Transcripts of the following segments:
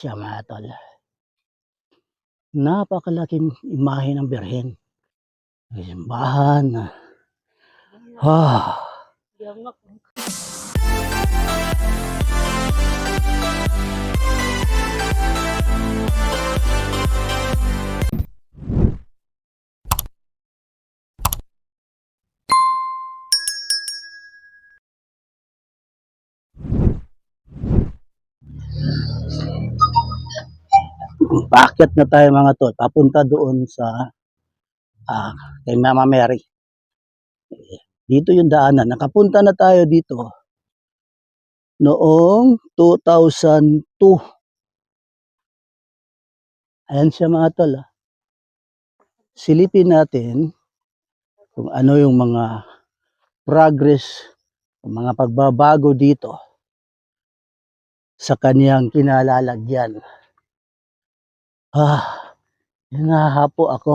Siya mga tol, napakalaking imahe ng Birhen. May simbahan na. Paakyat na tayo mga tol, papunta doon sa kay Mama Mary. Dito yung daanan. Nakapunta na tayo dito noong 2002. Ayan siya mga tol. Silipin natin kung ano yung mga progress, mga pagbabago dito sa kaniyang kinalalagyan. Hinahapo ako.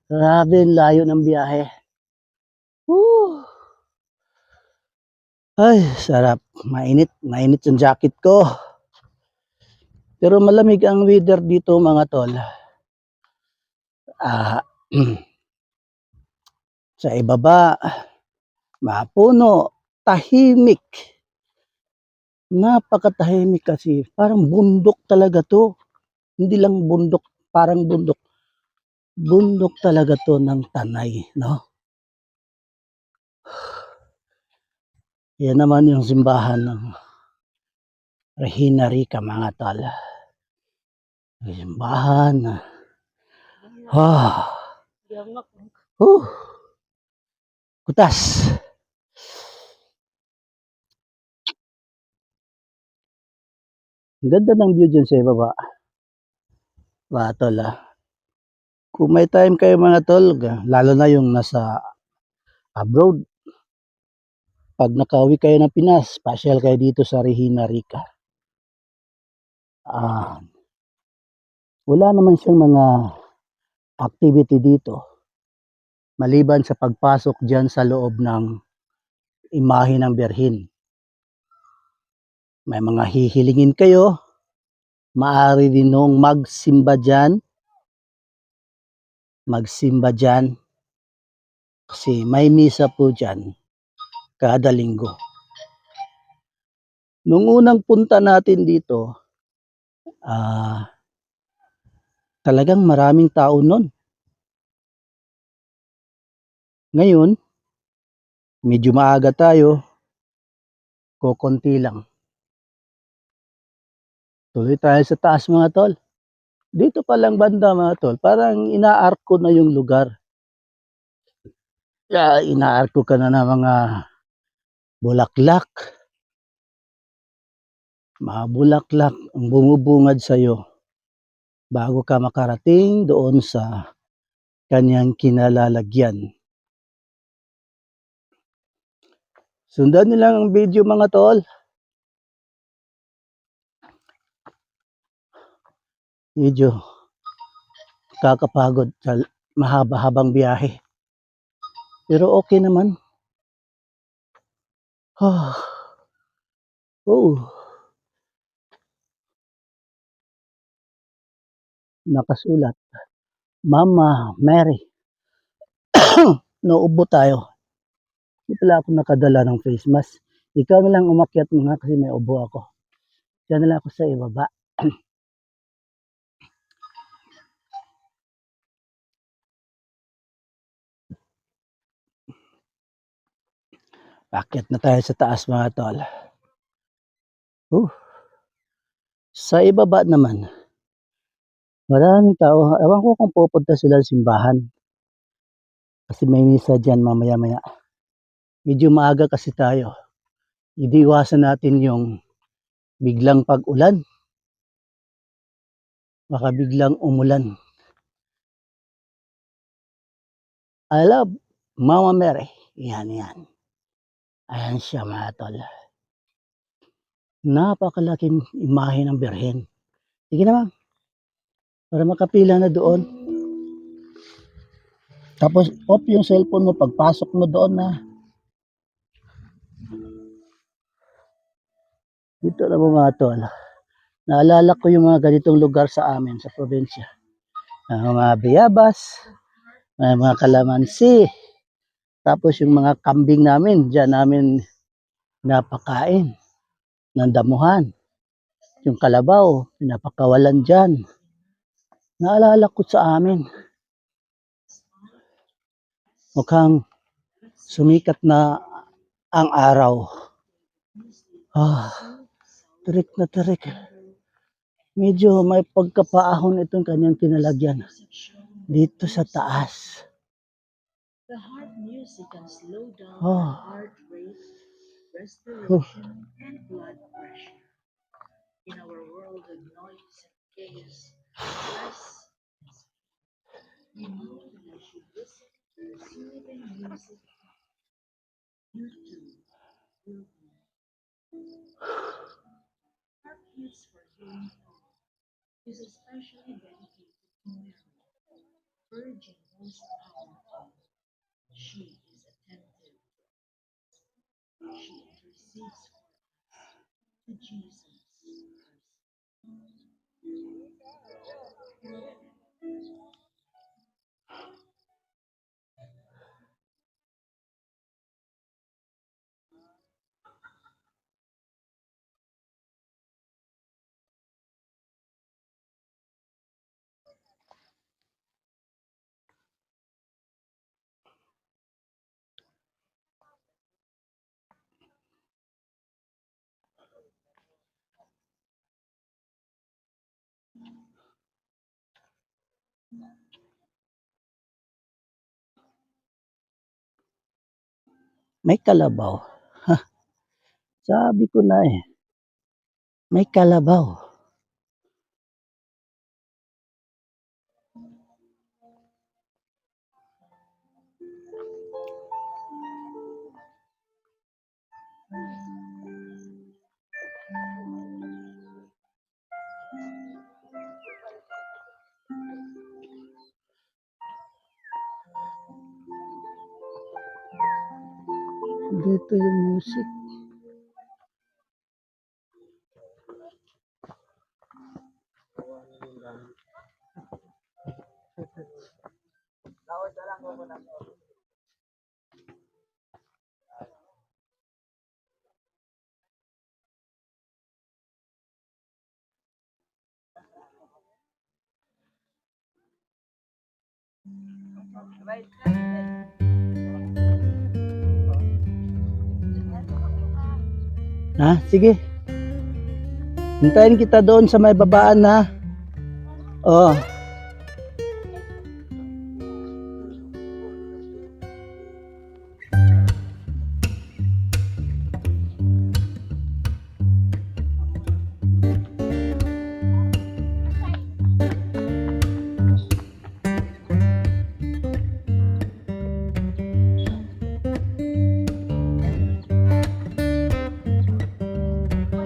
Grabe, layo ng biyahe. Woo! Ay, sarap. Mainit yung jacket ko. Pero malamig ang weather dito mga tol. Sa ibaba, mapuno, tahimik. Napakatahimik kasi. Parang bundok talaga to. Hindi lang bundok, parang bundok. Bundok talaga to ng Tanay, no? Yan naman yung simbahan ng Regina Rica mga tol. Simbahan. Kutas. Ang ganda ng view dyan sa ibaba. Mga tol, kung may time kayo mga tol, lalo na yung nasa abroad, pag nakauwi kayo ng Pinas, pasyal kayo dito sa Regina Rica. Wala naman siyang mga activity dito maliban sa pagpasok dyan sa loob ng imahe ng Birhen. May mga hihilingin kayo, maaari din nung magsimba dyan kasi may misa po dyan kada linggo. Nung unang punta natin dito, talagang maraming tao nun. Ngayon, medyo maaga tayo, kukunti lang. Tuloy tayo sa taas mga tol. Dito palang banda mga tol, parang inaarko na yung lugar. Inaarko ka na ng mga bulaklak. Mga bulaklak ang bumubungad sa'yo bago ka makarating doon sa kanyang kinalalagyan. Sundan nilang ang video mga tol. Medyo kakapagod sa mahaba-habang biyahe. Pero okay naman. Nakasulat, Mama Mary. Nauubo tayo. Hindi pala ako nakadala ng face mask. Ikaw na lang umakyat mo nga kasi may ubo ako. Diyan na lang ako sa ibaba. Akyat na tayo sa taas mga tol. Sa ibaba naman, maraming tao. Ewan ko kung pupunta sila sa simbahan. Kasi may misa dyan mamaya-maya. Medyo maaga kasi tayo. Idiwasan natin yung biglang pag-ulan. Baka biglang umulan. I love Mama Mary. Yan. Ayan siya mga tol. Napakalaking imahe ng Birhen. Sige naman. Para makapila na doon. Tapos off yung cellphone mo pagpasok mo doon na. Dito na mga tol. Naalala ko yung mga ganitong lugar sa amin sa probinsya. Mga bayabas, mga kalamansi, tapos yung mga kambing namin, diyan namin napakain ng damuhan. Yung kalabaw, pinapakawalan dyan. Naalala ko sa amin. Mukhang sumikat na ang araw. Tarik na tarik. Medyo may pagkapaahon itong kanyang kinalagyan. Dito sa taas. The heart music can slow down heart rate, respiration, and blood pressure. In our world of noise and chaos, rest is key. We know that you should listen to soothing music. You too will be. Heart Hits for Healing Thought is especially dedicated to Mary, Virgin most powerful. She is attentive. She intercedes for us to Jesus Christ. May kalabaw. Sabi ko na eh. May kalabaw. Dito yung music. Sige. Hintayin kita doon sa may babaan na. Oh.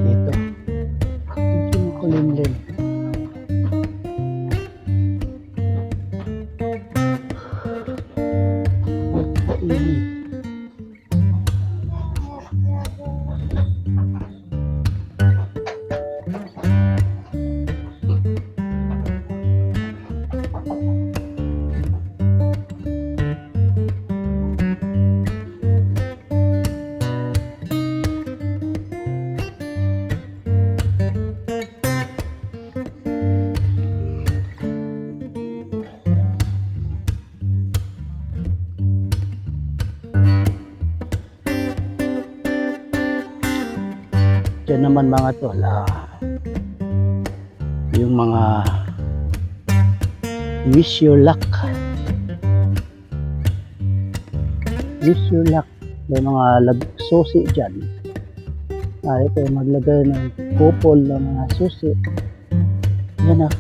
Dito. Medyo makulimlim. Mainit. Diyan naman mga tol, yung mga wish your luck. Wish your luck. May mga susi dyan. Ito maglagay ng couple ng mga susi. Yan na.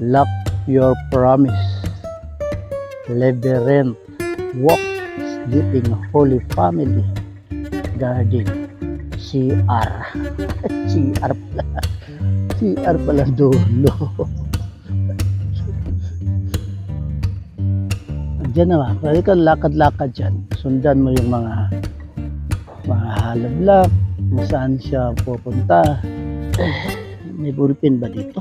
Lock your promise. Labyrinth. Walk. Sleeping Holy Family. Garden. CR. CR pala. CR pala dulo. Diyan naman. Pwede kang lakad-lakad dyan. Sundan mo yung mga halablak. Kung saan siya pupunta. May ballpen ba dito?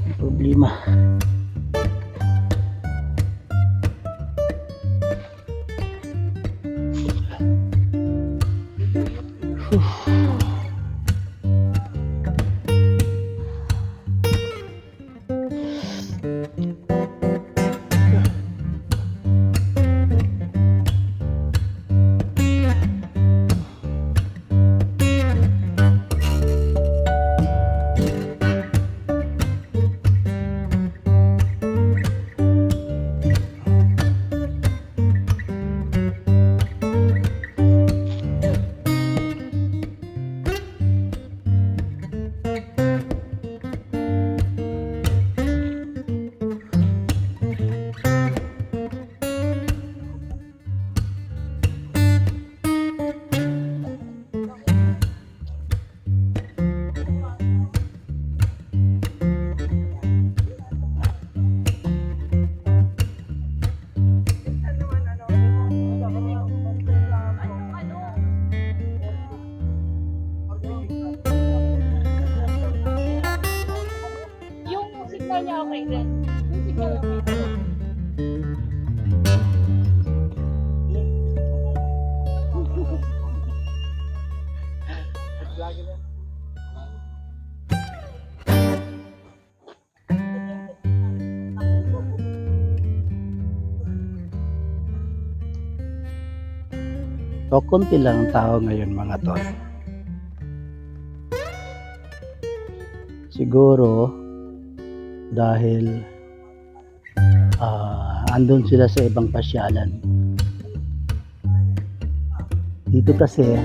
May problema. Yung signal niya okay din. Yung signal okay. So, konti lang ang tao ngayon mga tol. Siguro dahil andun sila sa ibang pasyalan. Dito kasi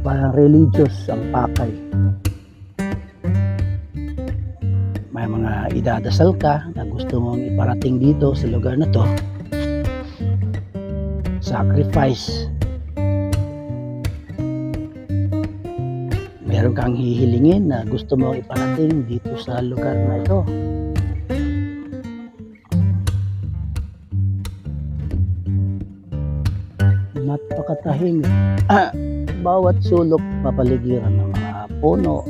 parang religious ang pakay. May mga idadasal ka na gusto mong iparating dito sa lugar na to. Sacrifice. Meron kang hihilingin na gusto mo iparating dito sa lugar na ito. Napakatahimik. Bawat sulok papaligiran ng mga puno,